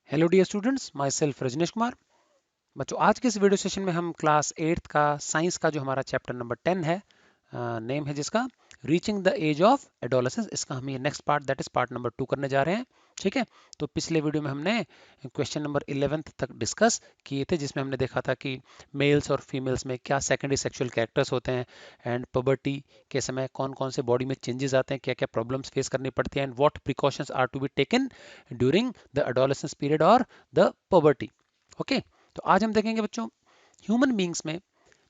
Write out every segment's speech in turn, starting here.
Hello dear students, myself Rajnish Kumar. बच्चों, आज के इस वीडियो सेशन में हम क्लास 8 का साइंस का जो हमारा चैप्टर नंबर 10 है, नेम है जिसका reaching the age of adolescence. इसका हम ये next part that is part number 2 करने जा रहे हैं। ठीक है, तो पिछले वीडियो में हमने क्वेश्चन नंबर 11 तक डिस्कस किए थे, जिसमें हमने देखा था कि मेल्स और फीमेल्स में क्या सेकेंडरी सेक्सुअल कैरेक्टर्स होते हैं, एंड पबर्टी के समय कौन कौन से बॉडी में चेंजेस आते हैं, क्या क्या प्रॉब्लम्स फेस करनी पड़ती हैं, and what precautions are to be taken during the adolescence period और द पबर्टी। ओके, तो आज हम देखेंगे बच्चों ह्यूमन बींग्स में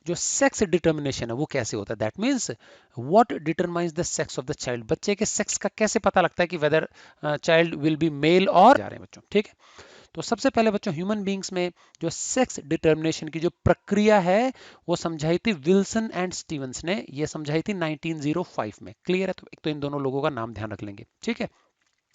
जो सेक्स डिटर्मिनेशन है वो कैसे होता है। That means what determines the sex of the child. बच्चे के सेक्स का कैसे पता लगता है कि whether child will be male और जा रहे हैं बच्चों। ठीक है, तो सबसे पहले बच्चों ह्यूमन बींग्स में जो सेक्स डिटर्मिनेशन की जो प्रक्रिया है वो समझाई थी विल्सन एंड स्टीवंस ने। ये समझाई थी 1905 में। क्लियर है? तो एक तो इन दोनों लोगों का नाम ध्यान रख लेंगे। ठीक है,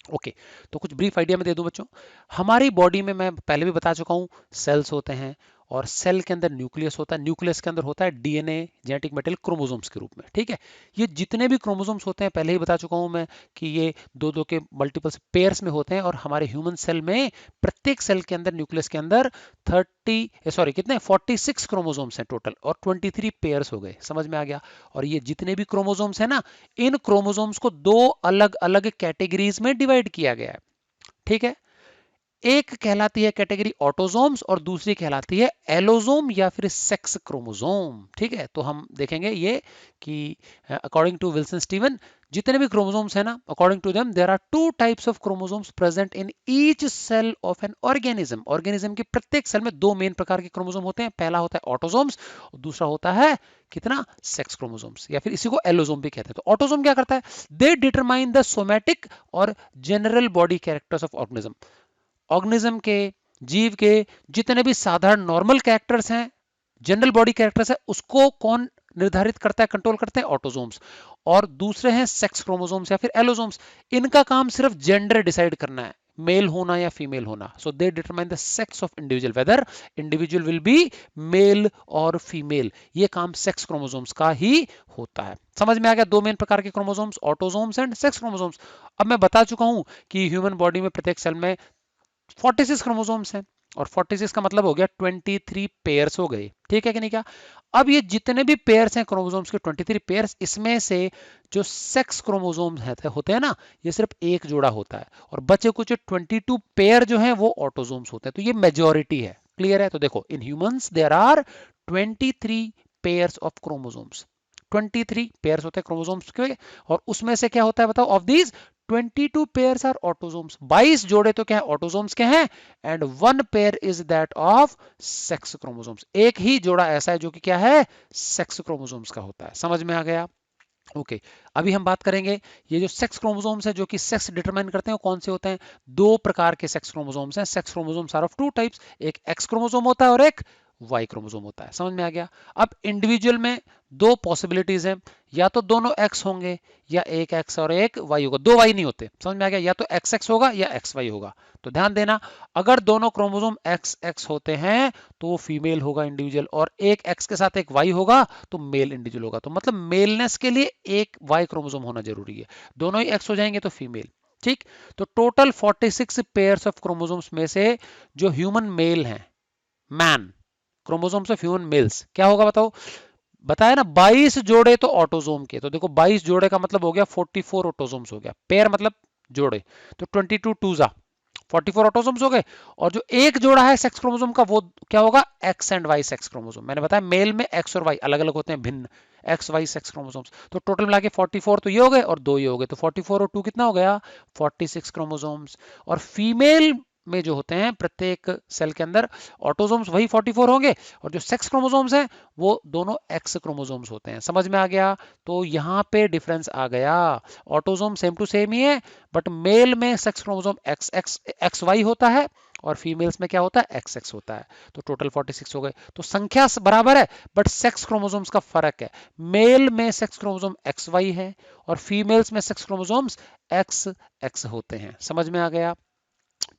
ओके। तो कुछ ब्रीफ आइडिया में दे दूं बच्चों। हमारी बॉडी में मैं पहले भी बता चुका हूं, सेल्स होते हैं और सेल के अंदर न्यूक्लियस होता है। न्यूक्लियस के अंदर होता है डीएनए, जेनेटिक मटेरियल, क्रोमोसोम्स के रूप में। ठीक है, ये जितने भी क्रोमोसोम्स होते हैं पहले ही बता चुका हूं मैं कि ये दो दो के मल्टीपल पेयर्स में होते हैं, और हमारे ह्यूमन सेल में प्रत्येक सेल के अंदर न्यूक्लियस के अंदर 46 क्रोमोसोम्स हैं टोटल, और 23 पेयर्स हो गए। समझ में आ गया? और ये जितने भी क्रोमोसोम्स हैं ना, इन क्रोमोसोम्स को दो अलग अलग कैटेगरीज में डिवाइड किया गया है। ठीक है, एक कहलाती है कैटेगरी ऑटोजोम्स और दूसरी कहलाती है एलोजोम या फिर सेक्स क्रोमोसोम। ठीक है, तो हम देखेंगे ये कि अकॉर्डिंग टू विल्सन स्टीवन जितने भी क्रोमोसोम्स है ना, according to them there are two types of chromosomes present in each cell of an organism. Organism के प्रत्येक सेल में दो मेन प्रकार के क्रोमोसोम होते हैं। पहला होता है ऑटोजोम्स और दूसरा होता है कितना, सेक्स क्रोमोसोम्स, या फिर इसी को एलोजोम भी कहते हैं। तो ऑटोजोम क्या करता है? दे डिटरमाइन द सोमैटिक और general body characters of organism. Organism के, जीव के जितने भी साधारण नॉर्मल कैरेक्टर्स हैं, जनरल बॉडी कैरेक्टर्स है, उसको कौन निर्धारित करता है, कंट्रोल करते हैं? ऑटोजोम्स। और दूसरे हैं सेक्स क्रोमोसोम्स या फिर एलोजोम्स। इनका काम सिर्फ जेंडर डिसाइड करना है, मेल होना या फीमेल होना। So they determine the sex of individual, whether individual will be male और फीमेल। ये काम सेक्स क्रोमोसोम्स का ही होता है। समझ में आ गया? दो मेन प्रकार के chromosomes, autosomes and sex chromosomes. अब मैं बता चुका हूं कि ह्यूमन बॉडी में प्रत्येक सेल में 46 क्रोमोसोम्स हैं, और 46 का मतलब हो गया 23 पेयर्स हो गए। ठीक है कि नहीं? क्या अब ये जितने भी पेयर्स हैं क्रोमोसोम्स के 23 पेयर्स, इसमें से जो सेक्स क्रोमोसोम्स होते हैं ना, ये सिर्फ एक जोड़ा होता है, और बचे कुछ 22 पेयर जो हैं वो ऑटोसोम्स होते हैं। तो ये मेजॉरिटी है। क्लियर है? तो देखो, in humans there are 23 pairs of chromosomes. 23 pairs होते हैं क्रोमोसोम्स के, और उसमें से क्या होता है बताओ? Of these 22 pairs are autosomes. 22 जोड़े तो क्या है? ऑटोसोम्स के हैं, and one pair is that of sex chromosomes. एक ही जोड़ा ऐसा है जो कि क्या है? सेक्स क्रोमोसोम्स का होता है। समझ में आ गया? ओके, अभी हम बात करेंगे ये जो सेक्स क्रोमोसोम्स है जो कि सेक्स डिटरमाइन करते हैं, वो कौन से होते हैं? दो प्रकार के सेक्स क्रोमोसोम्स हैं। Sex chromosomes are of two types, एक एक्स क्रोमोसोम होता है और एक वाई क्रोमोसोम होता है। समझ में आ गया? अब इंडिविजुअल में दो पॉसिबिलिटीज हैं, या तो दोनों एक्स होंगे या एक एक्स और एक वाई होगा। दो वाई नहीं होते। समझ में आ गया? या तो एक्स एक्स होगा या एक्स वाई होगा। तो ध्यान देना, अगर दोनों क्रोमोसोम एक्स एक्स होते हैं तो वो फीमेल होगा इंडिविजुअल, और एक एक्स के साथ एक वाई होगा तो मेल इंडिविजुअल होगा। तो मतलब मेलनेस के लिए एक वाई क्रोमोसोम होना जरूरी है। दोनों ही एक्स हो जाएंगे तो फीमेल। ठीक, तो टोटल 46 पेयर्स ऑफ क्रोमोसोम्स में से जो ह्यूमन मेल हैं, man chromosomes of human mails, क्या होगा बताओ? बताया ना, 22 जोड़े तो ऑटोसोम के। तो देखो 22 जोड़े का मतलब हो गया 44 ऑटोसोम्स हो गया। पेयर मतलब जोड़े, तो 22 टू जा 44 ऑटोसोम्स हो गए। और जो एक जोड़ा है सेक्स क्रोमोसोम का, वो क्या होगा? X and Y sex chromosome. मैंने बताया मेल में एक्स और वाई अलग अलग होते हैं, भिन्न एक्स वाई सेक्स क्रोमोसोम्स। तो टोटल मिला के 44 तो ये हो गए और दो ये हो गए, तो 44 और 2 कितना हो गया? 46 क्रोमोसोम्स। और फीमेल में जो होते हैं प्रत्येक सेल के अंदर ऑटोसोम्स वही 44 होंगे, और जो सेक्स क्रोमोसोम्स हैं वो दोनों एक्स क्रोमोसोम्स होते हैं। समझ में आ गया? तो यहाँ पे डिफरेंस आ गया। ऑटोसोम सेम टू सेम ही है, बट मेल में sex chromosome X X X Y होता है, और फीमेल्स में क्या होता है? एक्स एक्स होता है। तो टोटल 46 हो गए। तो संख्या बराबर है, बट सेक्स क्रोमोसोम्स का फर्क है। मेल में सेक्स क्रोमोसोम एक्स वाई है, और फीमेल्स में सेक्स क्रोमोसोम्स एक्स एक्स होते हैं। समझ में आ गया?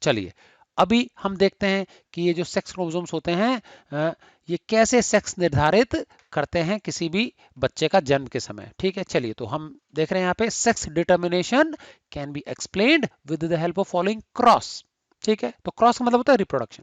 चलिए, अभी हम देखते हैं कि ये जो सेक्स क्रोमोसोम्स होते हैं, ये कैसे सेक्स निर्धारित करते हैं किसी भी बच्चे का जन्म के समय। ठीक है, चलिए, तो हम देख रहे हैं यहाँ पे sex determination can be explained with the help of following cross. ठीक है, तो क्रॉस का मतलब होता है रिप्रोडक्शन।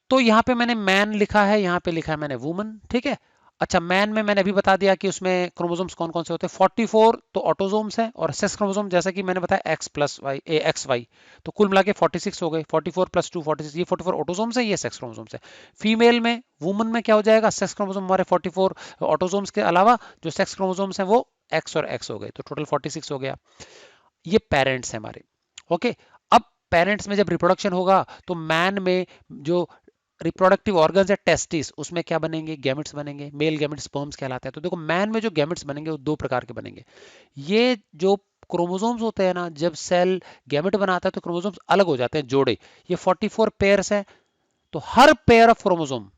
तो यहाँ पे मैंने मैन लिखा है, यहाँ पे लिखा है मैंने वुमन, ठीक है। अच्छा, मैन में मैंने अभी बता दिया कि उसमें क्रोमोसोम्स कौन कौन से होते हैं, 44 तो ऑटोसोम्स हैं, और सेक्स क्रोमोसोम जैसा कि मैंने बताया एक्स प्लस वाई ए एक्स वाई, तो कुल मिला के 46 हो गए, 44 प्लस 2 46, ये 44 ऑटोसोम्स है, ये सेक्स क्रोमोसोम्स है। फीमेल में वुमन में क्या हो जाएगा, सेक्स क्रोमोसोम हमारे 44 ऑटोसोम्स के अलावा जो सेक्स क्रोमोसोम्स हैं वो एक्स और एक्स हो गए, तो टोटल 46 हो गया। ये पेरेंट्स हैं हमारे, ओके। अब पेरेंट्स में जब रिप्रोडक्शन होगा तो मैन में जो रिप्रोडक्टिव ऑर्गन्स है टेस्टिस, उसमें क्या बनेंगे, गैमेट्स बनेंगे, मेल गैमेट स्पर्म्स कहलाते हैं। तो देखो मैन में जो गैमेट्स बनेंगे वो दो प्रकार के बनेंगे। ये जो क्रोमोसोम्स होते हैं ना, जब सेल गैमेट बनाता है तो क्रोमोसोम्स अलग हो जाते हैं, जोड़े। ये 44 पेयर्स है, तो हर पेयर ऑफ क्रोमोसोम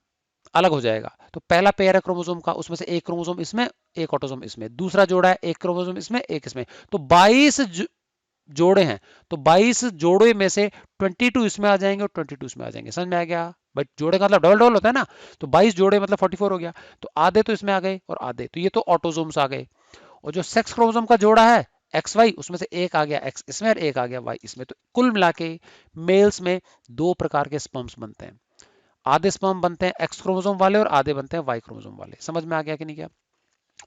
अलग हो जाएगा। तो पहला पेयर है क्रोमोसोम का, उसमें से एक क्रोमोसोम इसमें, एक ऑटोसोम इसमें। दूसरा जोड़ा है, एक क्रोमोसोम इसमें, एक इसमें। तो 22 जोड़े हैं, तो 22 जोड़े में से 22 इसमें आ जाएंगे और 22 इसमें आ जाएंगे। समझ में आ गया? बट जोड़े का मतलब डबल डबल होता है ना, तो 22 जोड़े मतलब 44 हो गया। तो आधे तो इसमें आ गए और आधे, तो ये तो ऑटोसोम्स आ गए। और जो सेक्स क्रोमोसोम का जोड़ा है एक्स वाई, उसमें से एक आ गया एक्स इसमें और एक आ गया वाई इसमें। तो कुल मिला के मेल्स में दो प्रकार के स्पर्म्स बनते हैं। आधे स्पर्म बनते हैं एक्स क्रोमोसोम वाले और आधे बनते हैं वाई क्रोमोसोम वाले। समझ में आ गया कि नहीं गया?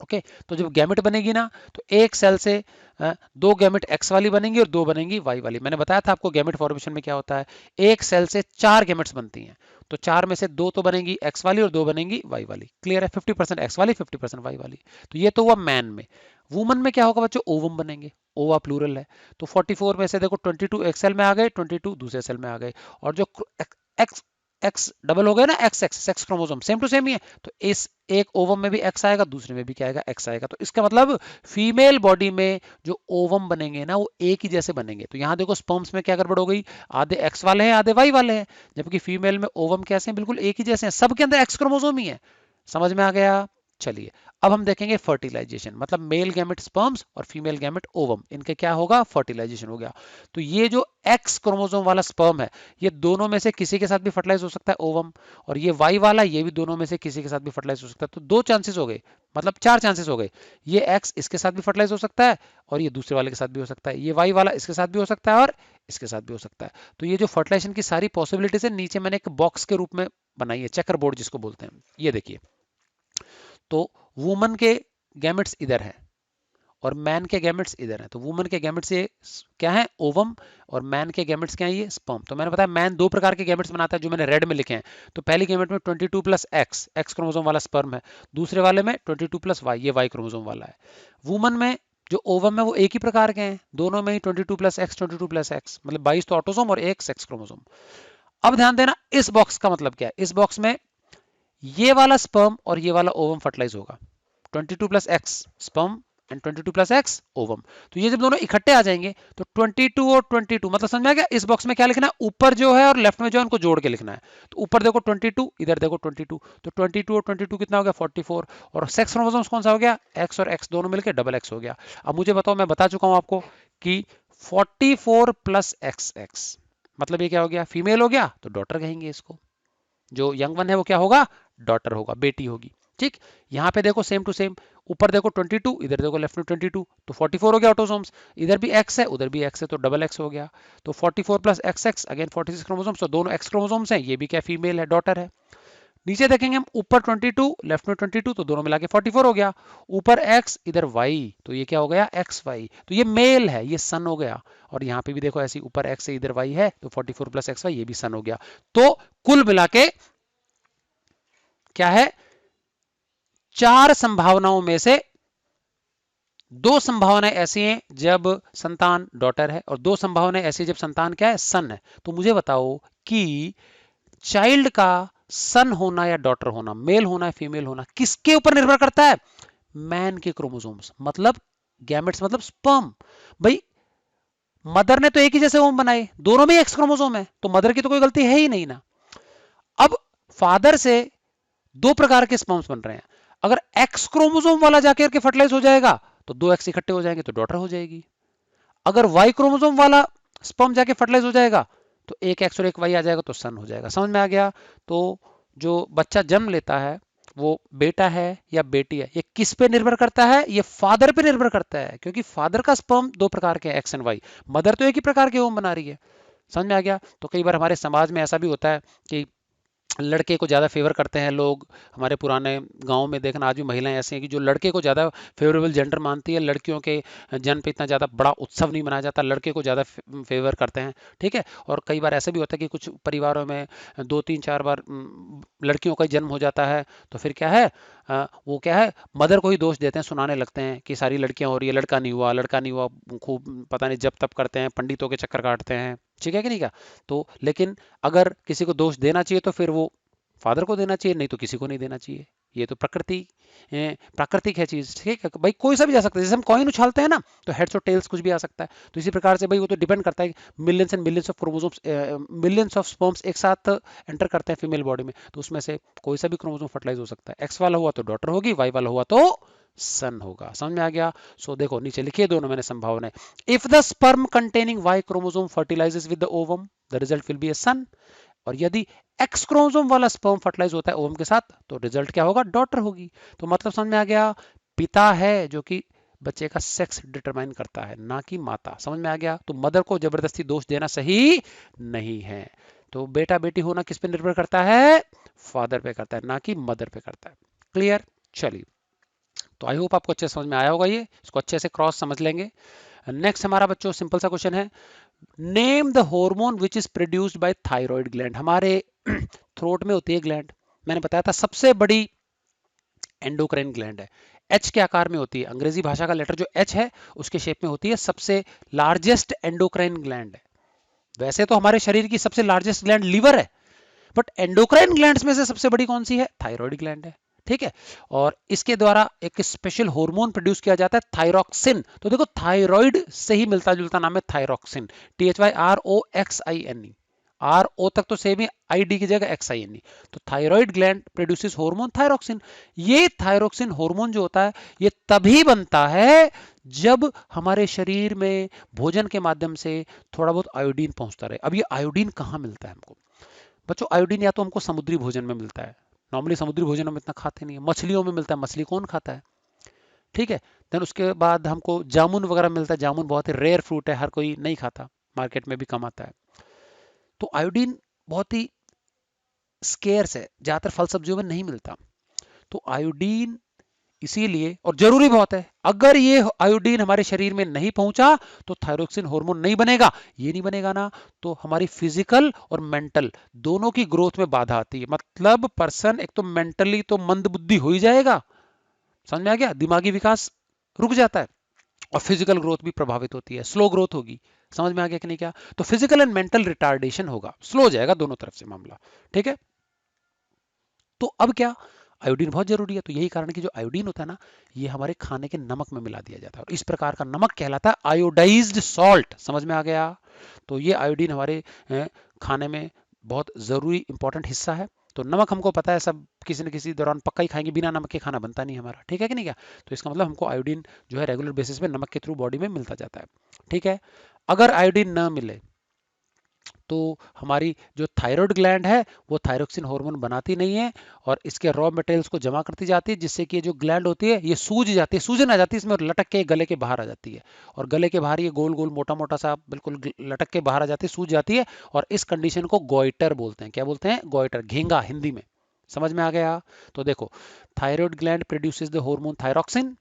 ओके। तो जब गैमेट बनेगी ना, तो एक सेल से दो गैमेट एक्स वाली बनेंगी और दो बनेंगी वाई वाली। मैंने बताया था आपको गैमेट फॉर्मेशन में क्या होता है, एक सेल से चार गैमेट्स बनती हैं, तो चार में से दो तो बनेंगी एक्स वाली और दो बनेंगी वाई वाली। क्लियर है? 50% एक्स वाली 50% वाई वाली। तो ये तो हुआ मैन में। वुमन में क्या होगा बच्चों, ओवम बनेंगे, ओवा प्लूरल है। तो 44 में से देखो 22 एक सेल में आ गए, 22 दूसरे सेल में आ गए। और जो एक्स एक्स डबल हो गए ना, X X sex chromosome same to same ही है, तो इस एक ओवम में भी एक्स आएगा, दूसरे में भी क्या आएगा, एक्स आएगा। तो इसका मतलब फीमेल बॉडी में जो ओवम बनेंगे ना वो एक ही जैसे बनेंगे। तो यहाँ देखो स्पर्म्स में क्या गड़बड़ हो गई, आधे एक्स वाले हैं आधे वाई वाले हैं, जबकि फीमेल में ओवम कैसे हैं, बिल्कुल एक ही जैसे हैं, सबके अंदर एक्स क्रोमोसोम ही है। समझ में आ गया? चलिए अब हम देखेंगे फर्टिलाइजेशन, मतलब मेल गैमेट स्पर्म्स और फीमेल गैमेट ओवम, इनके क्या होगा, फर्टिलाइजेशन हो गया। तो ये जो एक्स क्रोमोसोम वाला स्पर्म है, ये दोनों में से किसी के साथ भी फर्टिलाइज हो सकता है, ओवम। और ये वाई वाला, ये भी दोनों में से किसी के साथ भी फर्टिलाइज हो सकता है। तो दो चांसेस हो गए, मतलब चार चांसेस हो गए। ये एक्स इसके साथ भी फर्टिलाइज हो सकता है, और ये दूसरे वाले के साथ भी हो सकता है। ये वाई वाला इसके साथ भी हो सकता है और इसके साथ भी हो सकता है। तो ये जो फर्टिलाइजेशन की सारी पॉसिबिलिटीज है, नीचे मैंने एक बॉक्स के रूप में बनाई है, चेकर बोर्ड जिसको बोलते हैं। ये देखिए, तो वुमन के गैमेट्स इधर है और मैन के गैमेट्स इधर हैं। तो वुमन के गैमेट्स ये क्या है, ओवम, और मैन के गैमेट्स क्या है, ये स्पर्म। तो मैंने बताया मैन दो प्रकार के गैमेट्स बनाता है, जो मैंने रेड में लिखे हैं। तो पहली गैमेट में 22 प्लस एक्स, एक्स क्रोमोसोम वाला स्पर्म है। दूसरे वाले में 22 प्लस वाई, ये वाई क्रोमोसोम वाला है। वुमन में जो ओवम है वो एक ही प्रकार के हैं, दोनों में ही 22 प्लस एक्स 22 प्लस एक्स, मतलब 22 तो ऑटोसोम और एक सेक्स क्रोमोसोम। अब ध्यान देना, इस बॉक्स का मतलब क्या है, इस बॉक्स में ये वाला स्पर्म और ये वाला ओवम फर्टिलाइज होगा, 22 plus x sperm and 22 plus x ovum. तो ये जब दोनों इकट्ठे आ जाएंगे तो 22 और 22, मतलब समझ में आ गया? इस बॉक्स में क्या लिखना है, ऊपर जो है और लेफ्ट में जो है उनको जोड़ के लिखना है। तो ऊपर देखो 22, इधर देखो 22, तो 22 और 22 कितना हो गया, 44। और सेक्स क्रोमोसोम्स कौन सा हो गया, एक्स और एक्स दोनों मिलकर डबल एक्स हो गया। अब मुझे बताओ, मैं बता चुका हूं आपको कि 44 प्लस एक्स एक्स मतलब ये क्या हो गया, फीमेल हो गया, तो डॉटर कहेंगे इसको। जो यंग वन है वो क्या होगा, डॉटर होगा, बेटी होगी। ठीक, यहाँ पे देखो सेम टू सेम, ऊपर देखो 22, इधर देखो लेफ्ट में 22, तो 44 हो गया ऑटोसोम्स। इधर भी एक्स है उधर भी एक्स है, तो डबल एक्स हो गया। तो 44 plus x x again 46 chromosomes, तो दोनों एक्स क्रोमोसोम्स हैं, ये भी क्या फीमेल है, डॉटर है। नीचे देखेंगे हम, ऊपर 22 लेफ्ट में 22, तो दोनों मिला के 44 हो गया। ऊपर एक्स इधर वाई, तो ये क्या हो गया, एक्स वाई, तो ये मेल है, ये सन हो गया। और यहाँ पे भी देखो ऐसे, ऊपर एक्स है इधर वाई है, तो 44 प्लस एक्स वाई, ये भी सन हो गया। तो कुल मिला के क्या है, चार संभावनाओं में से दो संभावनाएं ऐसी हैं जब संतान डॉटर है और दो संभावनाएं ऐसी जब संतान क्या है, सन है। तो मुझे बताओ कि चाइल्ड का सन होना या डॉटर होना, मेल होना या फीमेल होना, किसके ऊपर निर्भर करता है, मैन के क्रोमोसोम्स, मतलब गैमेट्स मतलब स्पर्म। भाई मदर ने तो एक ही जैसे ओम बनाए, दोनों में एक्स क्रोमोसोम है, तो मदर की तो कोई गलती है ही नहीं ना। अब फादर से दो प्रकार के स्पर्म्स बन रहे हैं, अगर एक्स क्रोमोसोम वाला जाके करके फर्टिलाइज हो जाएगा तो दो एक्स इकट्ठे हो जाएंगे तो डॉटर हो जाएगी। अगर वाई क्रोमोसोम वाला स्पर्म जाके फर्टिलाइज हो जाएगा तो एक एक्स और एक वाई आ जाएगा तो सन हो जाएगा। समझ में आ गया? तो जो बच्चा जन्म लेता है वो बेटा है या बेटी है, ये किस पे निर्भर करता है, ये फादर पे निर्भर करता है, क्योंकि फादर का स्पर्म दो प्रकार के एक्स एंड वाई, मदर तो एक ही प्रकार के ओम बना रही है। समझ में आ गया। तो कई बार हमारे समाज में ऐसा भी होता है कि लड़के को ज़्यादा फेवर करते हैं लोग। हमारे पुराने गांव में देखना आज भी महिलाएं ऐसी हैं कि जो लड़के को ज़्यादा फेवरेबल जेंडर मानती है। लड़कियों के जन्म पे इतना ज़्यादा बड़ा उत्सव नहीं मनाया जाता, लड़के को ज़्यादा फेवर करते हैं। ठीक है। और कई बार ऐसा भी होता है कि कुछ परिवारों में 2 3 4 बार लड़कियों का जन्म हो जाता है, तो फिर क्या है, वो क्या है, मदर को ही दोष देते हैं, सुनाने लगते हैं कि सारी लड़कियां हो रही है, लड़का नहीं हुआ, लड़का नहीं हुआ, खूब पता नहीं जब तब करते हैं, पंडितों के चक्कर काटते हैं। ठीक है कि नहीं क्या। तो लेकिन अगर किसी को दोष देना चाहिए तो फिर वो फादर को देना चाहिए, नहीं तो किसी को नहीं देना चाहिए। ये तो प्राकृतिक है चीज। ठीक है भाई, कोई सा भी जा सकता है। जैसे हम कॉइन उछालते हैं ना, तो हेड्स और टेल्स कुछ भी आ सकता है। तो इसी प्रकार से भाई वो तो डिपेंड करता है, millions and millions of chromosomes, millions of sperms एक साथ एंटर करते हैं फीमेल बॉडी में, तो उसमें से कोई सा भी क्रोमोसोम फर्टिलाइज हो सकता है। एक्स वाला हुआ तो डॉटर होगी, वाई वाला हुआ तो सन होगा। समझ में आ गया। सो देखो नीचे लिखिए दोनों मैंने संभावनाएं। If the sperm containing Y chromosome fertilizes with the ovum, the result will be a son. और यदि एक्स क्रोमोसोम वाला स्पर्म फर्टिलाइज होता है ओवम के साथ, तो रिजल्ट क्या होगा, डॉटर होगी। तो मतलब समझ में आ गया, पिता है जो कि बच्चे का सेक्स डिटरमाइन करता है, ना कि माता। समझ में आ गया। तो मदर को जबरदस्ती दोष देना सही नहीं है। तो बेटा बेटी होना किस पे निर्भर करता है, फादर पे करता है, ना कि मदर पे करता है। क्लियर। चलिए, तो आई होप आपको अच्छे समझ में आया होगा। ये इसको अच्छे से क्रॉस समझ लेंगे। नेक्स्ट हमारा बच्चों सिंपल सा क्वेश्चन है, name the hormone which is produced by thyroid gland. हमारे थ्रोट में होती है ग्लैंड, मैंने बताया था सबसे बड़ी एंडोक्राइन ग्लैंड है, एच के आकार में होती है। अंग्रेजी भाषा का लेटर जो एच है उसके शेप में होती है, सबसे लार्जेस्ट एंडोक्राइन ग्लैंड है। वैसे तो हमारे शरीर की सबसे लार्जेस्ट ग्लैंड लीवर है, बट एंडोक्राइन ग्लैंड्स में से सबसे बड़ी कौन सी है, थायराइड ग्लैंड है। ठीक है। और इसके द्वारा एक स्पेशल हार्मोन प्रोड्यूस किया जाता है, थायरॉक्सिन। तो देखो थायराइड से ही मिलता जुलता नाम है थायरॉक्सिन, THYROXINE। आर ओ तक तो सेम है, आई डी की जगह XINE। तो thyroid gland produces hormone thyroxine. ये थायरॉक्सिन हार्मोन जो होता है ये तभी बनता है जब हमारे शरीर में भोजन के माध्यम से थोड़ा बहुत आयोडीन पहुंचता रहे। अब ये आयोडीन कहाँ मिलता है हमको बच्चों, आयोडीन या तो हमको समुद्री भोजन में मिलता है, नॉर्मली समुद्री भोजन हम इतना खाते नहीं है। मछलियों में मिलता है, मछली कौन खाता है। ठीक है। देन उसके बाद हमको जामुन वगैरह मिलता है, जामुन बहुत ही रेयर फ्रूट है, हर कोई नहीं खाता, मार्केट में भी कम आता है। तो आयोडीन बहुत ही स्केर्स है, ज्यादातर फल सब्जियों में नहीं मिलता। तो आयोडीन इसीलिए, और जरूरी बहुत है, अगर ये आयोडीन हमारे शरीर में नहीं पहुंचा तो थायरोक्सिन हार्मोन नहीं बनेगा। ये नहीं बनेगा ना, तो हमारी फिजिकल और मेंटल दोनों की ग्रोथ में बाधा आती है। मतलब पर्सन एक तो मेंटली तो मंद बुद्धि हो ही जाएगा, समझ में आ गया, दिमागी विकास रुक जाता है, और फिजिकल ग्रोथ भी प्रभावित होती है, स्लो ग्रोथ होगी। समझ में आ गया कि नहीं क्या। तो फिजिकल एंड मेंटल रिटार्डेशन होगा, स्लो हो जाएगा दोनों तरफ से मामला। ठीक है। तो अब क्या, आयोडीन बहुत जरूरी है। तो यही कारण कि जो आयोडीन होता है ना, ये हमारे खाने के नमक में मिला दिया जाता है, और इस प्रकार का नमक कहलाता है आयोडाइज्ड सॉल्ट। समझ में आ गया। तो ये आयोडीन हमारे खाने में बहुत जरूरी इंपॉर्टेंट हिस्सा है। तो नमक हमको पता है सब किसी न किसी दौरान पक्का ही खाएंगे, बिना नमक के खाना बनता नहीं हमारा। ठीक है कि नहीं क्या। तो इसका मतलब हमको आयोडीन जो है रेगुलर बेसिस पे नमक के थ्रू बॉडी में मिलता जाता है। ठीक है। अगर आयोडीन न मिले तो हमारी जो थायराइड ग्लैंड है वो थायरोक्सिन हार्मोन बनाती नहीं है, और इसके रॉ मटेरियल्स को जमा करती जाती है, जिससे कि ये जो ग्लैंड होती है ये सूज जाती है, सूजन आ जाती है इसमें, और लटक के गले के बाहर आ जाती है। और गले के बाहर ये गोल गोल मोटा मोटा सा बिल्कुल लटक के बाहर आ जाती है, सूज जाती है। और इस कंडीशन को गोइटर बोलते हैं। क्या बोलते हैं, गोइटर, घेंगा हिंदी में। समझ में आ गया। तो देखो, thyroid gland produces the hormone thyroxine.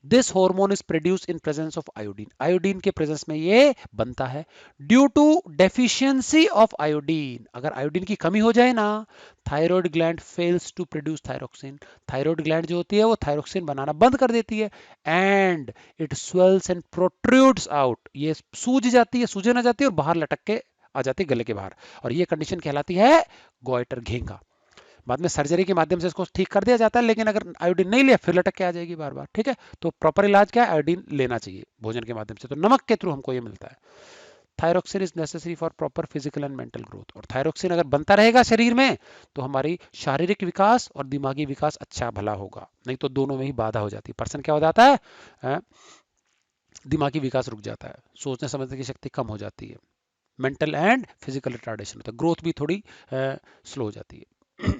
This hormone is produce in presence of iodine, iodine के प्रेजेंस में ये बनता है। Due to deficiency of iodine, अगर आयोडीन की कमी हो जाए ना, thyroid gland fails to produce thyroxine, thyroid gland जो होती है वो थायरोक्सिन बनाना बंद कर देती है। And it swells and protrudes out, ये सूज जाती है, सूजन आ जाती है और बाहर लटक के आ जाती है गले के बाहर, और ये कंडीशन कहलाती है गोइटर, घेंगा। बाद में सर्जरी के माध्यम से इसको ठीक कर दिया जाता है, लेकिन अगर आयोडीन नहीं लिया फिर लटक के आ जाएगी बार बार। ठीक है। तो प्रॉपर इलाज क्या है, आयोडीन लेना चाहिए भोजन के माध्यम से। तो नमक के थ्रू हमको ये मिलता है। Thyroxine is necessary for proper physical and mental growth, और थायरोक्सिन अगर बनता रहेगा शरीर में तो हमारी शारीरिक विकास और दिमागी विकास अच्छा भला होगा, नहीं तो दोनों में ही बाधा हो जाती है। पर्सन क्या हो जाता है, दिमागी विकास रुक जाता है, सोचने समझने की शक्ति कम हो जाती है, मेंटल एंड फिजिकल रिटार्डेशन होता है, ग्रोथ भी थोड़ी स्लो हो जाती है।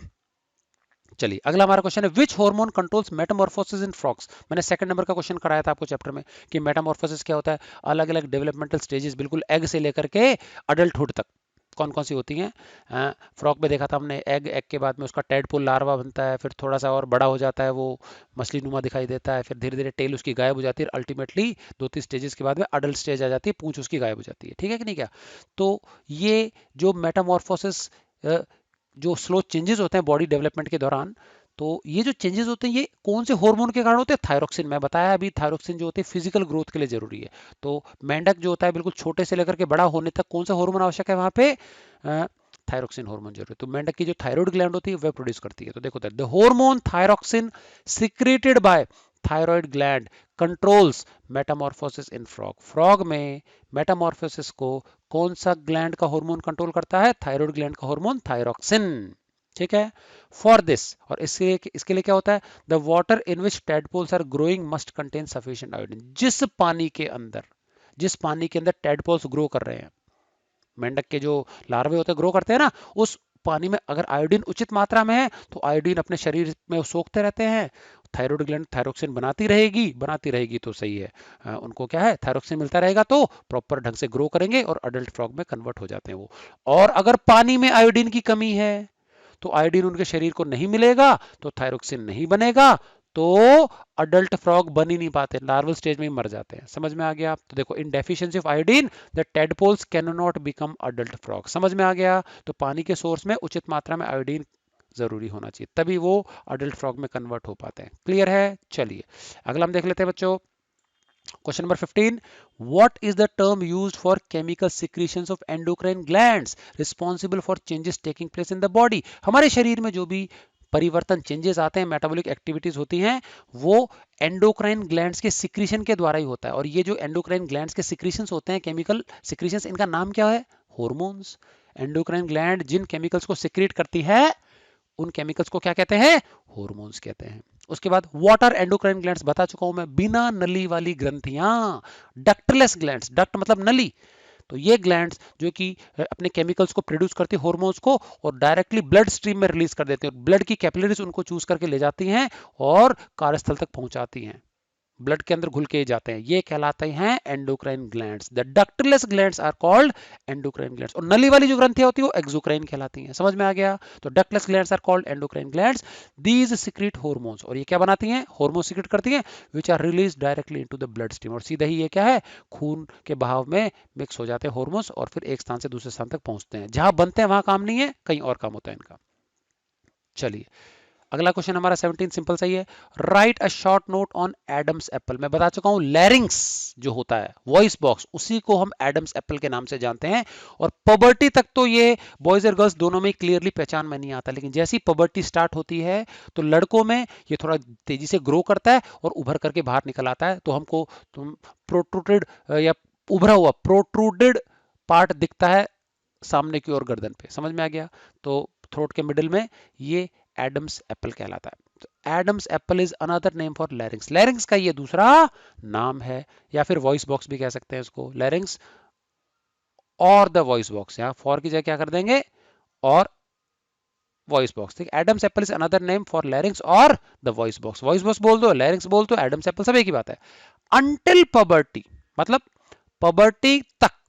चलिए अगला हमारा क्वेश्चन है which hormone controls Metamorphosis in frogs. मैंने सेकंड नंबर का क्वेश्चन कराया था आपको चैप्टर में कि मेटामॉर्फोसिस क्या होता है, अलग अलग डेवलपमेंटल स्टेजेस बिल्कुल एग से लेकर के अडल्टहुड तक कौन कौन सी होती हैं। फ्रॉग में देखा था हमने, एग, एग के बाद में उसका टेडपोल लार्वा बनता है, फिर थोड़ा सा और बड़ा हो जाता है, वो मछली नुमा दिखाई देता है, फिर धीरे धीरे टेल उसकी गायब हो जाती है, अल्टीमेटली 2-3 स्टेजेस के बाद में अडल्ट स्टेज आ जाती है, पूंछ उसकी गायब हो जाती है। ठीक है कि नहीं क्या। तो ये जो मेटामॉर्फोसिस, जो स्लो चेंजेस होते हैं बॉडी डेवलपमेंट के दौरान, तो ये जो चेंजेस होते हैं ये कौन से हार्मोन के कारण होते हैं, थायरोक्सिन। मैं बताया अभी थायरोक्सिन जो होती है फिजिकल ग्रोथ के लिए जरूरी है। तो मेंढक जो होता है बिल्कुल छोटे से लेकर के बड़ा होने तक कौन सा हार्मोन आवश्यक है वहां पे, थायरोक्सिन हार्मोन जरूरी है। तो मेंढक की जो थायराइड ग्लैंड होती है वह प्रोड्यूस करती है। तो देखो the hormone thyroxine secreted by thyroid gland controls Metamorphosis in frog. Frog में मेटामॉर्फोसिस को कौन सा ग्लैंड का हार्मोन कंट्रोल करता है, थायराइड ग्लैंड का हार्मोन थायरोक्सिन। ठीक है। फॉर दिस, और इसके लिए क्या होता है, the water in which tadpoles are growing must contain sufficient iodine. जिस पानी के अंदर टेडपोल्स ग्रो कर रहे हैं, मेंढक के जो लार्वे होते हैं ग्रो करते हैं ना, उस पानी में अगर आयोडीन उचित मात्रा में है तो आयोडीन अपने शरीर में सोखते रहते हैं, थायराइड ग्लैंड थायरोक्सिन बनाती रहेगी तो सही है, उनको क्या है थायरोक्सिन मिलता रहेगा तो प्रॉपर ढंग से ग्रो करेंगे और अडल्ट फ्रॉग में कन्वर्ट हो जाते हैं वो। और अगर पानी में आयोडीन की कमी है तो आयोडीन उनके शरीर को नहीं मिलेगा तो थायरोक्सिन नहीं बनेगा, तो अडल्ट फ्रॉग बन ही नहीं पाते, लार्वल स्टेज में ही मर जाते हैं। समझ में आ गया। तो देखो in deficiency of iodine the tadpoles can not become adult frog. समझ में आ गया। तो पानी के सोर्स में उचित मात्रा में आयोडीन जरूरी होना चाहिए, तभी वो अडल्ट फ्रॉग में कन्वर्ट हो पाते हैं। क्लियर है। चलिए अगला हम देख लेते हैं बच्चों, question number 15, what is the term used for chemical secretions of endocrine glands responsible for changes taking place in the body। हमारे शरीर में जो भी परिवर्तन चेंजेस आते हैं, मेटाबॉलिक एक्टिविटीज होती हैं, वो एंडोक्राइन ग्लैंड्स के सिक्रीशन के द्वारा ही होता है। और ये जो एंडोक्राइन ग्लैंड्स के सिक्रीशंस होते हैं, केमिकल सिक्रीशंस, इनका नाम क्या है, हॉर्मोन्स। एंडोक्राइन ग्लैंड जिन केमिकल्स को सिक्रीट करती है उन केमिकल्स को क्या कहते हैं, हॉर्मोन्स कहते हैं। उसके बाद वाटर एंडोक्राइन ग्लैंड्स बता चुका हूं मैं, बिना नली वाली ग्रंथियां, डक्टलेस ग्लैंड्स, डक्ट मतलब नली। तो ये ग्लैंड्स जो कि अपने केमिकल्स को प्रोड्यूस करती है, हॉर्मोन्स को, और डायरेक्टली ब्लड स्ट्रीम में रिलीज कर देते हैं, ब्लड की कैपिलरीज उनको चूज करके ले जाती हैं और कार्यस्थल तक पहुंचाती हैं, ब्लड के अंदर घुल के जाते हैं, ये कहलाते हैं endocrine glands. The ductless glands are called endocrine glands. और नली वाली जो ग्रंथियां होती है वो एक्सोक्राइन कहलाती हैं। समझ में आ गया। तो ductless glands are called endocrine glands. These secrete hormones, और ये क्या बनाती हैं, हॉर्मोन सिक्रीट करती हैं, which are release directly into the blood stream. और सीधा ही ये क्या है, खून के बहाव में मिक्स हो जाते हैं हॉर्मोन्स और फिर एक स्थान से दूसरे स्थान तक पहुंचते हैं। जहां बनते हैं वहां काम नहीं है, कहीं और काम होता है इनका। चलिए अगला क्वेश्चन हमारा 17 सिंपल सा ही है, right a short note on Adam's apple. मैं बता चुका हूं लैरिंग्स जो होता है, वॉइस बॉक्स, उसी को हम एडम्स एप्पल के नाम से जानते हैं। और पबर्टी तक तो ये बॉयज और गर्ल्स दोनों में क्लियरली पहचान में नहीं आता, लेकिन जैसी पबर्टी स्टार्ट होती है तो लड़कों में ये थोड़ा तेजी से ग्रो करता है और उभर करके बाहर निकल आता है। तो हमको प्रोट्रूटेड या उभरा हुआ प्रोट्रूडेड पार्ट दिखता है सामने की ओर गर्दन पे। समझ में आ गया। तो थ्रोट के मिडिल में ये एडम्स एप्पल कहलाता है। तो Adams apple is another name for लैरिंग्स। लैरिंग्स का ये दूसरा नाम है, या फिर वॉइस बॉक्स भी कह सकते हैं इसको, लैरिंग्स और द वॉइस बॉक्स। यहाँ फॉर की जगह क्या कर देंगे, और वॉइस बॉक्स। ठीक है, Adam's apple is another name for larynx और the voice box. Voice box बोल दो, लैरिंग्स बोल दो, एडम्स एप्पल, सब एक ही बात है। अंटिल पबर्टी, मतलब पबर्टी तक,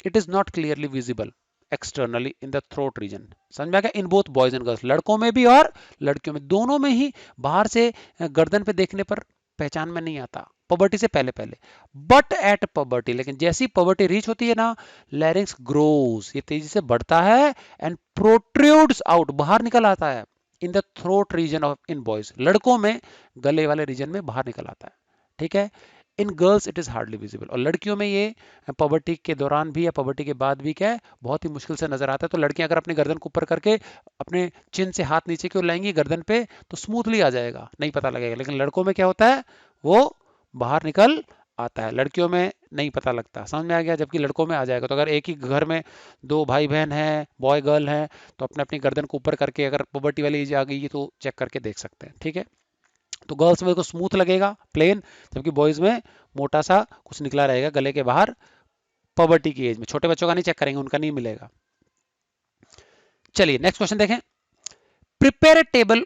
it is not clearly visible externally in the throat region. समझ में आ गया। In both boys and girls, लड़कों में भी और लड़कियों में, दोनों में ही बाहर से गर्दन पे देखने पर पहचान में नहीं आता, पबर्टी से पहले पहले। बट एट पबर्टी, लेकिन जैसी पबर्टी रीच होती है ना, लैरिंग्स ग्रोज, ये तेजी से बढ़ता है, एंड प्रोट्रूड्स आउट, बाहर निकल आता है, in the throat region of in boys, लड़कों में गले वाले रीजन में बाहर निकल आता है। ठीक है। In girls it is hardly visible, और लड़कियों में ये पबर्टी के दौरान भी या पबर्टी के बाद भी क्या है, बहुत ही मुश्किल से नजर आता है। तो लड़कियां अगर अपनी गर्दन को ऊपर करके अपने चिन से हाथ नीचे की ओर लाएंगी गर्दन पे तो स्मूथली आ जाएगा, नहीं पता लगेगा। लेकिन लड़कों में क्या होता है, वो बाहर निकल आता है, लड़कियों में नहीं पता लगता। समझ में आ गया। जबकि लड़कों में आ जाएगा। तो अगर एक ही घर में दो भाई बहन हैं, बॉय गर्ल हैं, तो अपने अपनी गर्दन को ऊपर करके अगर पबर्टी वाली एज आ गई तो चेक करके देख सकते हैं। ठीक है। तो गर्ल्स में को स्मूथ लगेगा, प्लेन, जबकि बॉयज में मोटा सा कुछ निकला रहेगा गले के बाहर, पबर्टी की एज में। छोटे बच्चों का नहीं चेक करेंगे, उनका नहीं मिलेगा। चलिए नेक्स्ट क्वेश्चन देखें, prepare a table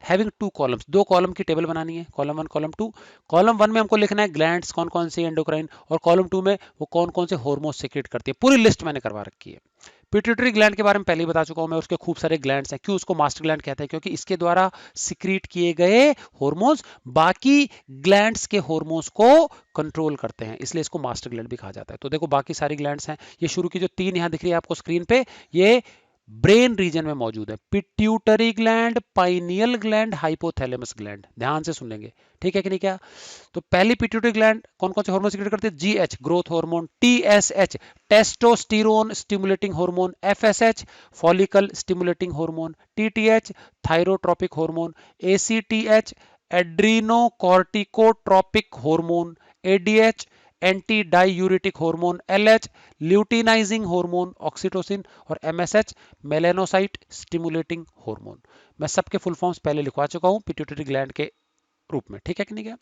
having two columns, दो कॉलम की टेबल बनानी है, column one column to. Column one में हमको लिखना है ग्लैंड्स कौन कौन सी एंडोक्राइन, और कॉलम टू में वो कौन कौन से हार्मोन सीक्रेट करती है, पूरी लिस्ट मैंने करवा रखी है। पिट्यूटरी ग्लैंड के बारे में पहले ही बता चुका हूं मैं, उसके खूब सारे ग्लैंड्स हैं। क्यों उसको मास्टर ग्लैंड कहते हैं? क्योंकि इसके द्वारा सीक्रेट किए गए हार्मोन्स बाकी ग्लैंड्स के हार्मोन्स को कंट्रोल करते हैं, इसलिए इसको मास्टर ग्लैंड भी कहा जाता है। तो देखो बाकी सारी ग्लैंड्स हैं, ये शुरू की जो तीन यहां दिख रही है आपको स्क्रीन पे, ये ब्रेन रीजन में मौजूद है। Pituitary gland, pineal gland, hypothalamus gland, ध्यान से सुन लेंगे, ठीक है कि नहीं क्या? तो पहली पिट्यूटरी ग्लैंड कौन कौन से हार्मोन सीक्रेट करती है? GH growth hormone, TSH testosterone stimulating hormone, FSH follicle stimulating hormone, TTH thyrotropic hormone, ACTH adrenocorticotropic hormone, ADH anti diuretic hormone, LH luteinizing hormone oxytocin, और एमएसएच मेलेनोसाइट स्टिमुलेटिंग हार्मोन। मैं सबके full forms पहले लिखवा चुका हूं pituitary gland के रूप में, ठीक है कि नहीं क्या?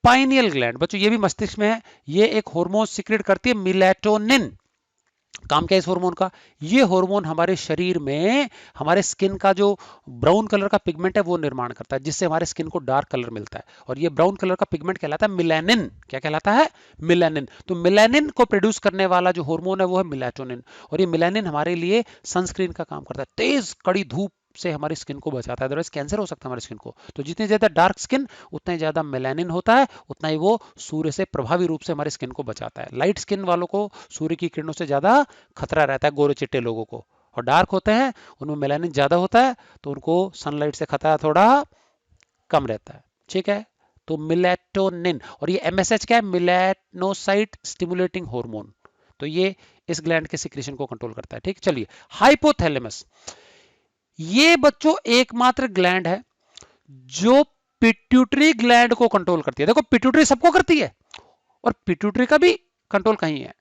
पाइनियल ग्लैंड बच्चों ये भी मस्तिष्क में है, ये एक हार्मोन सीक्रेट करती है मेलाटोनिन। काम क्या है इस हार्मोन का? ये हार्मोन हमारे शरीर में हमारे स्किन का जो ब्राउन कलर का पिगमेंट है वो निर्माण करता है, जिससे हमारे स्किन को डार्क कलर मिलता है, और ये ब्राउन कलर का पिगमेंट कहलाता है मिलेनिन। क्या कहलाता है? मिलेनिन। तो मिलेनिन को प्रोड्यूस करने वाला जो हार्मोन है वो है मेलाटोनिन, और ये मिलेनिन हमारे लिए सनस्क्रीन का काम करता है, तेज कड़ी धूप से हमारी स्किन को बचाता है, अदरवाइज कैंसर हो सकता है हमारी स्किन को। तो जितनी ज्यादा डार्क स्किन उतना ही ज्यादा मेलानिन होता है, उतना ही वो सूर्य से प्रभावी रूप से हमारी स्किन को बचाता है। लाइट स्किन वालों को सूर्य की किरणों से ज्यादा खतरा रहता है, गोरे चिट्टे लोगों को, और डार्क होते हैं उनमें मेलानिन ज्यादा होता है, तो उनको सनलाइट से खतरा थोड़ा कम रहता है, ठीक है? तो मिलेटोनिन, और ये एमएसएच क्या है? Melanocyte stimulating hormone. तो ये इस ग्लैंड के सिक्रेशन को कंट्रोल करता है, ठीक। चलिए हाइपोथैलेमस, ये बच्चों एकमात्र ग्लैंड है जो पिट्यूटरी ग्लैंड को कंट्रोल करती है। देखो पिट्यूटरी सबको करती है, और पिट्यूटरी का भी कंट्रोल कहीं है।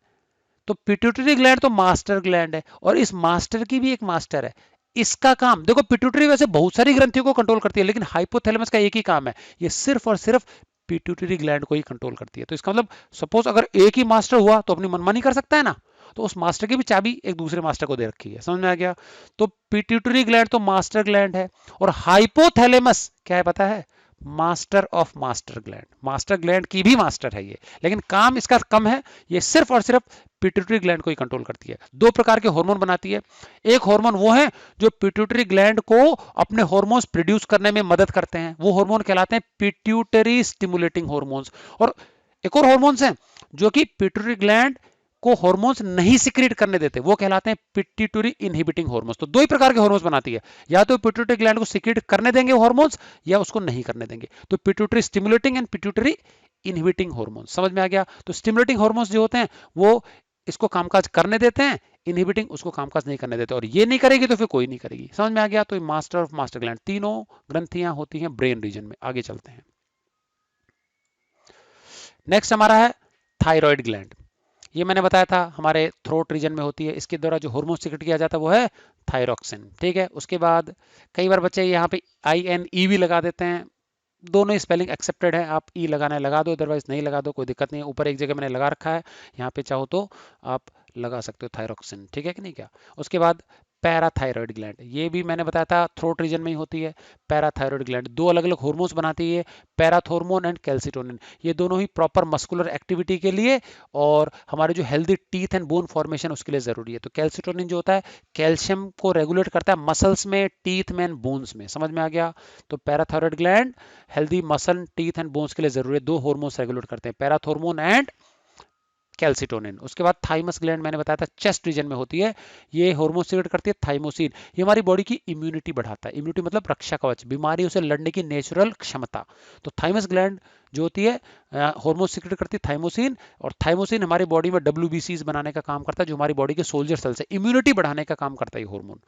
तो पिट्यूटरी ग्लैंड तो मास्टर ग्लैंड है, और इस मास्टर की भी एक मास्टर है। इसका काम देखो, पिट्यूटरी वैसे बहुत सारी ग्रंथियों को कंट्रोल करती है, लेकिन हाइपोथैलेमस का एक ही काम है, ये सिर्फ और सिर्फ पिट्यूटरी ग्लैंड को ही कंट्रोल करती है। तो इसका मतलब सपोज अगर एक ही मास्टर हुआ तो अपनी मनमानी कर सकता है ना, तो उस मास्टर की भी चाबी एक दूसरे मास्टर को दे रखी है। समझ में आ गया? तो पिट्यूटरी ग्लैंड तो मास्टर ग्लैंड है, और हाइपोथैलेमस क्या है पता है? Master of master gland. Master gland की भी मास्टर है ये, लेकिन काम इसका कम है, ये सिर्फ और सिर्फ पिट्यूटरी ग्लैंड को ही कंट्रोल करती है। दो प्रकार के हार्मोन बनाती है, एक हार्मोन वो है जो पिट्यूटरी ग्लैंड को अपने हार्मोन्स प्रोड्यूस करने में मदद करते हैं, वो हार्मोन कहलाते हैं पिट्यूटरी स्टिमुलेटिंग हार्मोन्स। और एक और हार्मोन्स हैं जो कि पिट्यूटरी ग्लैंड को हार्मोन्स नहीं सिक्रेट करने देते, वो कहलाते हैं पिट्यूटरी इनहिबिटिंग हार्मोन्स। तो दो ही प्रकार के हार्मोन्स बनाती है, या तो पिट्यूटरी ग्लैंड को सिक्रेट करने देंगे हार्मोन्स, या उसको नहीं करने देंगे। तो pituitary stimulating and pituitary inhibiting hormones, समझ में आ गया? तो स्टिमुलेटिंग हार्मोन्स जो होते हैं वो इसको कामकाज करने देते हैं, इनहिबिटिंग उसको कामकाज नहीं करने देते, और ये नहीं करेगी तो फिर कोई नहीं करेगी। समझ में आ गया? तो मास्टर ऑफ मास्टर ग्लैंड, तीनों ग्रंथियां होती हैं ब्रेन रीजन में। आगे चलते हैं, नेक्स्ट हमारा है थायराइड ग्लैंड। ये मैंने बताया था हमारे थ्रोट रीजन में होती है, इसके द्वारा जो हार्मोन सिक्रेट किया जाता है वो है थायरोक्सिन, ठीक है। उसके बाद कई बार बच्चे यहाँ पे INE भी लगा देते हैं, दोनों स्पेलिंग एक्सेप्टेड है, आप ई लगाना है लगा दो, अदरवाइज नहीं लगा दो, कोई दिक्कत नहीं है। ऊपर एक जगह मैंने लगा रखा है, यहाँ पे चाहो तो आप लगा सकते हो थायरोक्सिन, ठीक है कि नहीं क्या? उसके बाद पैराथायरॉयड ग्लैंड, ये भी मैंने बताया था थ्रोट रीजन में ही होती है। पैराथायरॉयड ग्लैंड दो अलग अलग हार्मोन्स बनाती है, पैराथोर्मोन एंड कैल्सिटोनिन। ये दोनों ही प्रॉपर मस्कुलर एक्टिविटी के लिए और हमारे जो healthy teeth and bone formation उसके लिए जरूरी है। तो कैल्सिटोनिन जो होता है कैल्शियम को रेगुलेट करता है मसल्स में, टीथ में एंड बोन्स में। समझ में आ गया? तो parathyroid gland healthy muscle, teeth and bones के लिए जरूरी है, दो हार्मोन्स रेगुलेट करते हैं, पैराथोर्मोन एंड कैल्सिटोनिन। उसके बाद थाइमस ग्लैंड मैंने बताया था चेस्ट रीजन में होती है, ये हार्मोन सीक्रेट करती है थाइमोसिन। ये हमारी बॉडी की इम्यूनिटी बढ़ाता है, इम्यूनिटी मतलब रक्षा कवच, बीमारियों से लड़ने की नेचुरल क्षमता। तो थाइमस ग्लैंड जो होती है हार्मोन सीक्रेट करती है थाइमोसिन, और थाइमोसिन हमारी बॉडी में WBCs बनाने का काम करता है, जो हमारी बॉडी के सोल्जर सेल्स है, इम्यूनिटी बढ़ाने का काम करता है ये हार्मोन,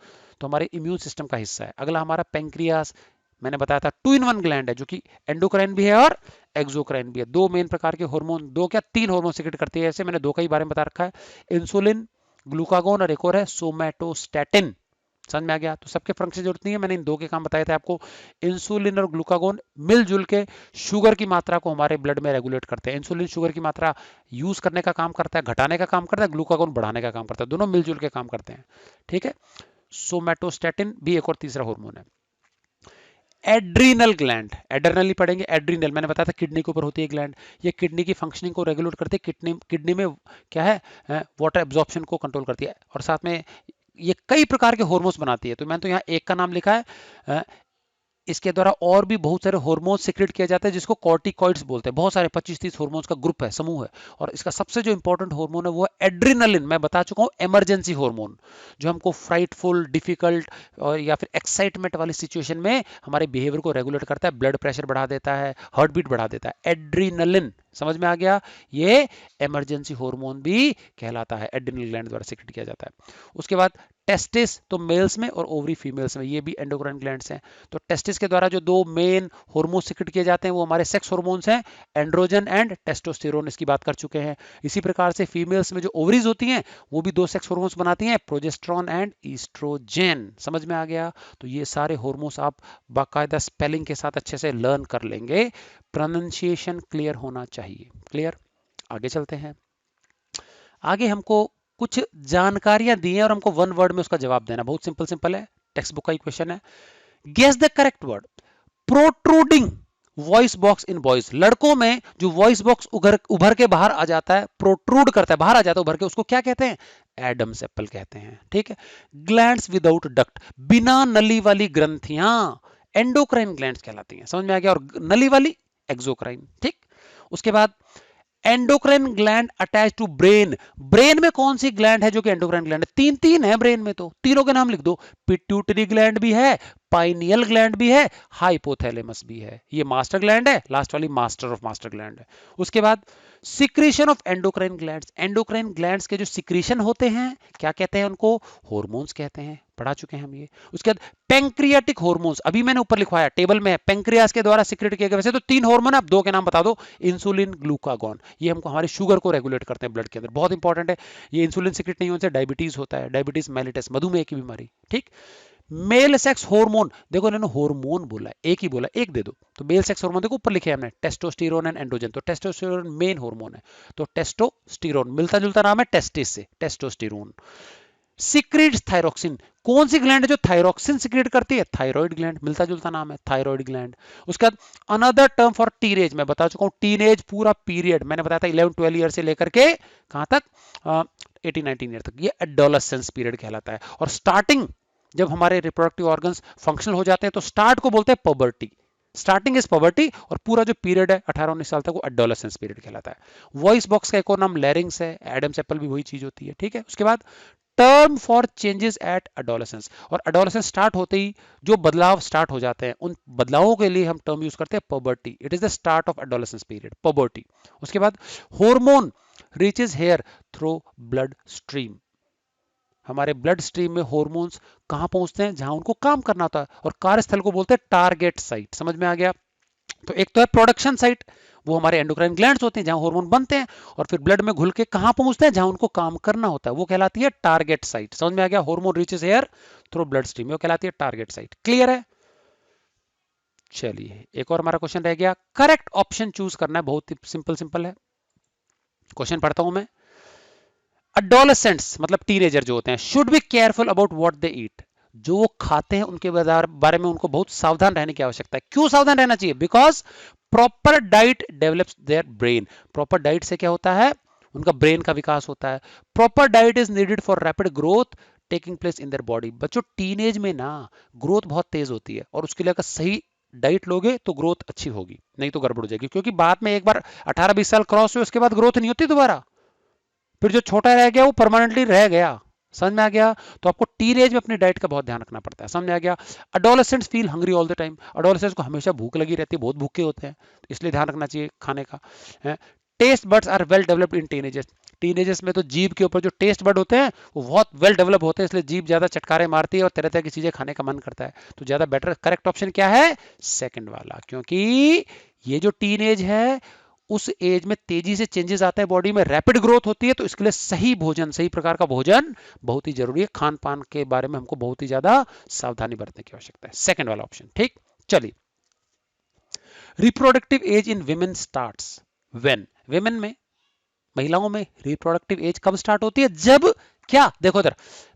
तो हमारे इम्यून सिस्टम का हिस्सा है। अगला हमारा पेंक्रियास, मैंने बताया था 2 in 1 ग्लैंड है, जो कि एंडोक्राइन भी है और एक्सोक्राइन भी है। दो मेन प्रकार के हार्मोन, दो क्या तीन हार्मोन सीक्रेट करती है, ऐसे मैंने दो का ही बारे में बता रखा है, इंसुलिन, ग्लूकागोन, और एक और है सोमैटोस्टैटिन। समझ में आ गया? तो सबके फंक्शन की जरूरत नहीं है, मैंने इन दो के काम बताए थे आपको। इंसुलिन और ग्लूकागोन मिलजुल के शुगर की मात्रा को हमारे ब्लड में रेगुलेट करते हैं। इंसुलिन शुगर की मात्रा यूज करने का काम करता है, घटाने का काम करता है, ग्लूकागोन बढ़ाने का काम करता है, दोनों मिलजुल के काम करते हैं, ठीक है। सोमैटोस्टैटिन भी एक और तीसरा हार्मोन है। एड्रीनल ग्लैंड, एड्रेनल ही पढ़ेंगे, एड्रीनल मैंने बताया था किडनी के ऊपर होती है ग्लैंड, ये किडनी की फंक्शनिंग को रेगुलेट करती है, किडनी में क्या है, वाटर एब्जॉर्प्शन को कंट्रोल करती है, और साथ में ये कई प्रकार के हार्मोन्स बनाती है। तो मैंने तो यहाँ एक का नाम लिखा है, इसके द्वारा और भी बहुत सारे हार्मोन सिक्रेट किया जाता है जिसको कॉर्टिकॉइड्स बोलते हैं। बहुत सारे 25-30 हार्मोन्स का ग्रुप है, समूह है, और इसका सबसे जो इंपॉर्टेंट हार्मोन है वो है एड्रेनालिन। मैं बता चुका हूँ, इमरजेंसी हार्मोन, जो हमको फ्राइटफुल, डिफिकल्ट और या फिर एक्साइटमेंट वाली सिचुएशन में हमारे बिहेवियर को रेगुलेट करता है, ब्लड प्रेशर बढ़ा देता है, हार्ट बीट बढ़ा देता है। एड्रेनालिन, समझ में आ गया, ये इमरजेंसी हार्मोन भी कहलाता है, एड्रेनल ग्लैंड द्वारा सिक्रेट किया जाता है। उसके बाद टेस्टिस तो मेल्स में और ओवरी फीमेल्स में, ये भी एंडोक्राइन ग्लैंड्स हैं। तो टेस्टिस के द्वारा जो दो मेन हार्मोन सिक्रेट किए जाते हैं वो हमारे सेक्स हार्मोन्स हैं, एंड्रोजन एंड टेस्टोस्टेरोन, इसकी बात कर चुके हैं। इसी प्रकार से फीमेल्स में जो ओवरीज होती हैं वो भी दो सेक्स हार्मोन्स बनाती हैं, प्रोजेस्टेरॉन एंड ईस्ट्रोजन। समझ में आ गया। तो ये सारे हार्मोन्स आप बाकायदा स्पेलिंग के साथ अच्छे से लर्न कर लेंगे, प्रोनाउंसिएशन क्लियर होना चाहिए। क्लियर, आगे चलते हैं। आगे हमको कुछ जानकारियां दी हैं और हमको वन वर्ड में उसका जवाब देना, बहुत सिंपल सिंपल है, टेक्स्ट बुक का ही क्वेश्चन है। Guess the correct word. Protruding voice box in boys, लड़कों में जो वॉइस बॉक्स उभर के बाहर आ जाता है, प्रोट्रूड करता है, बाहर आ जाता है उभर के, उसको क्या कहते हैं? एडम्स एप्पल कहते हैं। ठीक है। ग्लैंड्स विदाउट डक्ट, बिना नली वाली ग्रंथियां एंडोक्राइन ग्लैंड्स कहलाती हैं। समझ में आ गया। और नली वाली एक्सोक्राइन। ठीक। उसके बाद endocrine gland attach to brain, brain में कौन सी ग्लैंड है जो कि एंडोक्राइन ग्लैंड है? तीन तीन है ब्रेन में, तो तीनों के नाम लिख दो। पिट्यूटरी ग्लैंड भी है, पाइनियल ग्लैंड भी है, हाइपोथैलेमस भी है। ये मास्टर ग्लैंड है, लास्ट वाली मास्टर ऑफ मास्टर ग्लैंड है। उसके बाद secretion of endocrine glands, endocrine glands के जो सिक्रीशन होते हैं क्या कहते हैं उनको? हार्मोन्स कहते हैं, पढ़ा चुके हैं हम ये। उसके बाद पैंक्रियाटिक हार्मोन्स, अभी मैंने ऊपर लिखवाया टेबल में, पैंक्रियास के द्वारा सिक्रेट किए गए। वैसे तो तीन हार्मोन, आप दो के नाम बता दो, इंसुलिन, ग्लूकागॉन, ये हमको हमारे शुगर को रेगुलेट करते हैं ब्लड के अंदर, बहुत इंपॉर्टेंट है। ये इंसुलिन सिक्रेट नहीं होने से डायबिटीज होता है, डायबिटीज मेलिटस, मधुमेह की बीमारी। ठीक। मेल सेक्स हार्मोन, देखो इन्होंने हार्मोन बोला, एक ही बोला, एक दे दो। तो मेल सेक्स हार्मोन देखो ऊपर लिखे हमने, टेस्टोस्टेरोन एंड एंड्रोजन। तो टेस्टोस्टेरोन मेन हार्मोन है, तो टेस्टोस्टेरोन, मिलता जुलता नाम है टेस्टिस से, टेस्टोस्टेरोन। सिक्रीट्स थायरोक्सिन, कौन सी ग्लैंड है जो थायरोक्सिन सिक्रीट करती है? थायराइड ग्लैंड, मिलता जुलता नाम है थायराइड ग्लैंड। उसके बाद अनदर टर्म फॉर टीनेज, मैं बता चुका हूं, टीनेज पूरा पीरियड मैंने बताया था 11-12 ईयर से लेकर के कहां तक, 18-19 ईयर तक, ये एडोलेसेंस पीरियड कहलाता है। और स्टार्टिंग जब हमारे रिप्रोडक्टिव ऑर्गन्स फंक्शनल हो जाते हैं तो स्टार्ट को बोलते हैं पबर्टी, स्टार्टिंग इज पबर्टी, और पूरा जो पीरियड है 18-19 साल तक वो एडोलेसेंस पीरियड कहलाता है। वॉइस बॉक्स का एक और नाम लैरिंग्स है, एडम्स एप्पल भी वही चीज होती है। ठीक है। उसके बाद term for changes at adolescence, और एडोलेसेंस स्टार्ट होते ही जो बदलाव स्टार्ट हो जाते हैं उन बदलावों के लिए हम टर्म यूज करते हैं puberty, it is the start of adolescence period, puberty. उसके बाद hormone reaches hair through blood stream, हमारे ब्लड स्ट्रीम में हार्मोन्स कहां पहुंचते हैं? जहां उनको काम करना होता है, और कार्यस्थल को बोलते हैं टारगेट साइट। समझ में आ गया। तो एक तो है प्रोडक्शन साइट, वो हमारे एंडोक्राइन ग्लैंड्स होते हैं जहां हार्मोन बनते हैं, और फिर ब्लड में घुल के कहां पहुंचते हैं? जहां उनको काम करना होता है, वो कहलाती है टारगेट साइट। समझ में आ गया। Hormone reaches hair through blood stream, वो कहलाती है टारगेट साइट। क्लियर है। चलिए एक और हमारा क्वेश्चन रह गया, करेक्ट ऑप्शन चूज करना है, बहुत सिंपल सिंपल है। क्वेश्चन पढ़ता हूं मैं। अडोलेसेंट्स मतलब टीनेजर जो होते हैं, should be careful about what they eat, जो वो खाते हैं उनके बारे में उनको बहुत सावधान रहने की आवश्यकता है। क्यों सावधान रहना चाहिए? Because proper diet develops their brain, proper diet से क्या होता है? उनका ब्रेन का विकास होता है। Proper diet is needed for rapid growth taking place in their body. बच्चों टीनेज में ना ग्रोथ बहुत तेज होती है, और उसके लिए अगर सही डाइट लोगे तो ग्रोथ अच्छी होगी, नहीं तो गड़बड़ हो जाएगी। क्योंकि बाद में एक बार 18-20 साल क्रॉस हुए उसके बाद ग्रोथ नहीं होती दोबारा, फिर जो छोटा रह गया वो परमानेंटली रह गया। समझ में आ गया। तो आपको टीनेज में अपनी डाइट का बहुत ध्यान रखना पड़ता है। समझ में आ गया। Adolescents feel hungry all the time, adolescents को हमेशा भूख लगी रहती है, बहुत भूखे होते हैं, इसलिए ध्यान रखना चाहिए खाने का। Taste buds are well developed in teenagers, teenagers में तो जीभ के ऊपर जो टेस्ट बड होते हैं वो बहुत वेल डेवलप होते हैं, इसलिए जीभ ज्यादा चटकारे मारती है और तरह तरह की चीजें खाने का मन करता है। तो ज्यादा बेटर करेक्ट ऑप्शन क्या है? सेकंड वाला, क्योंकि ये जो टीनेज है उस एज में तेजी से चेंजेस आते हैं बॉडी में, रैपिड ग्रोथ होती है, तो इसके लिए सही भोजन, सही प्रकार का भोजन बहुत ही जरूरी है। खान पान के बारे में हमको बहुत ही ज्यादा सावधानी बरतने की आवश्यकता है। सेकंड वाला ऑप्शन ठीक। चलिए, reproductive age in women starts when, women में, महिलाओं में रिप्रोडक्टिव एज कब स्टार्ट होती है? जब क्या देखो इधर,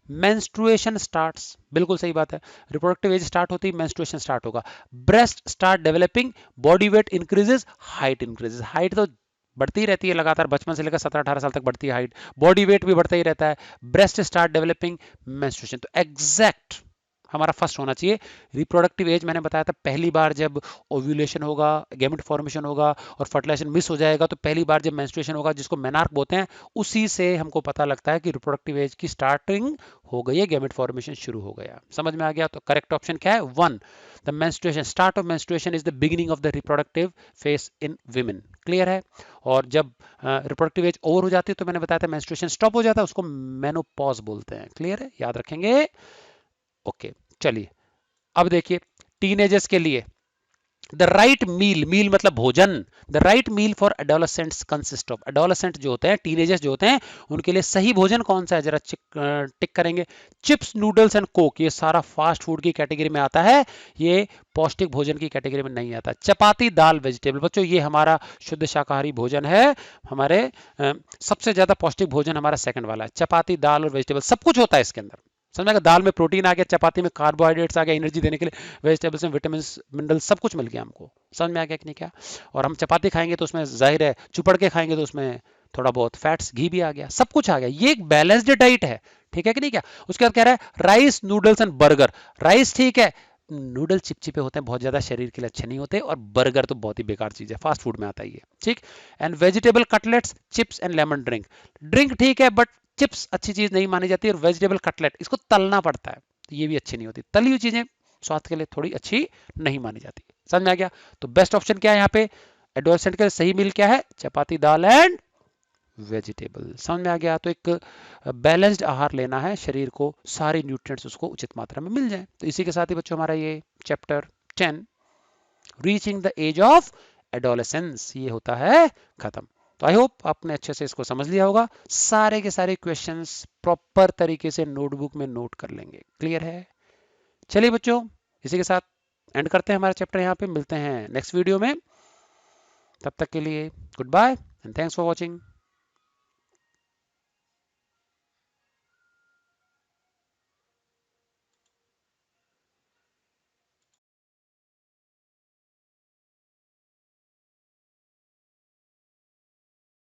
मेंस्ट्रुएशन स्टार्ट्स, बिल्कुल सही बात है, रिप्रोडक्टिव एज स्टार्ट होती है, मेंस्ट्रुएशन स्टार्ट होगा, breast start developing, body weight increases, height increases, height तो बढ़ती ही रहती है लगातार, बचपन से लेकर 17-18 साल तक बढ़ती है हाइट, बॉडी वेट भी बढ़ता ही रहता है, ब्रेस्ट स्टार्ट डेवलपिंग, मेंस्ट्रुएशन, तो एग्जैक्ट हमारा फर्स्ट होना चाहिए। रिप्रोडक्टिव एज मैंने बताया था, पहली बार जब ओव्यूलेशन होगा, गैमेट फॉर्मेशन होगा और फर्टिलाइजेशन मिस हो जाएगा, तो पहली बार जब मेंस्ट्रुएशन होगा जिसको मेनार्क बोलते हैं, उसी से हमको पता लगता है कि रिप्रोडक्टिव एज की स्टार्टिंग हो गई है, गैमेट फॉर्मेशन शुरू हो गया। समझ में आ गया? तो करेक्ट ऑप्शन क्या है? 1, the menstruation, start of menstruation is the beginning of the reproductive phase in women. Clear है? और जब रिप्रोडक्टिव एज ओवर हो जाती है तो मैंने बताया था मेंस्ट्रुएशन स्टॉप हो जाता है, उसको मेनोपॉज बोलते हैं। क्लियर है? याद रखेंगे। ओके, चलिए अब देखिए टीनेजर्स के लिए द राइट मील, मील मतलब भोजन, the right meal for adolescents consist of, adolescent जो होते हैं, टीनेजर्स जो होते हैं, उनके लिए सही भोजन कौन सा है, जरा टिक करेंगे। चिप्स, नूडल्स एंड कोक, ये सारा फास्ट फूड की कैटेगरी में आता है, ये पौष्टिक भोजन की कैटेगरी में नहीं आता। चपाती, दाल, वेजिटेबल, बच्चों ये हमारा शुद्ध शाकाहारी भोजन है, हमारे सबसे ज्यादा पौष्टिक भोजन हमारा सेकंड वाला है, चपाती, दाल और वेजिटेबल, सब कुछ होता है इसके अंदर। समझ में, दाल में प्रोटीन आ गया, चपाती में कार्बोहाइड्रेट्स आ गया एनर्जी देने के लिए, वेजिटेबल्स में विटामिन मिनरल सब कुछ मिल गया हमको। समझ में आ गया कि नहीं? क्या और हम चपाती खाएंगे तो उसमें जाहिर है चुपड़ के खाएंगे तो उसमें थोड़ा बहुत फैट्स, घी भी आ गया, सब कुछ आ गया, ये एक बैलेंस्ड डाइट है। ठीक है कि नहीं? क्या उसके बाद कह रहा है rice, noodles and burger. Rice ठीक है, नूडल चिपचिपे होते हैं, बहुत ज्यादा शरीर के लिए अच्छे नहीं होते, और बर्गर तो बहुत ही बेकार चीज है, फास्ट फूड में आता ही है। ठीक। And vegetable cutlets, chips and lemon drink, drink ठीक है बट चिप्स अच्छी चीज नहीं मानी जाती, और वेजिटेबल कटलेट इसको तलना पड़ता है, तो ये भी अच्छी नहीं होती, तली हुई चीजें स्वास्थ्य के लिए थोड़ी अच्छी नहीं मानी जाती। समझ में आ गया? तो बेस्ट ऑप्शन क्या है यहाँ पे, एडोलसेंट के लिए सही मील क्या है, चपाती, दाल एंड वेजिटेबल। समझ में आ गया? तो एक बैलेंस्ड आहार लेना है, शरीर को सारे न्यूट्रिएंट्स उसको उचित मात्रा में मिल जाए। तो इसी के साथ ही बच्चों हमारा ये chapter 10 reaching the age of adolescence ये होता है खत्म। तो आई होप आपने अच्छे से इसको समझ लिया होगा, सारे के सारे क्वेश्चंस प्रॉपर तरीके से नोटबुक में नोट कर लेंगे। क्लियर है? चलिए बच्चों, इसी के साथ एंड करते हैं हमारा चैप्टर, यहाँ पे मिलते हैं नेक्स्ट वीडियो में, तब तक के लिए goodbye and thanks for watching.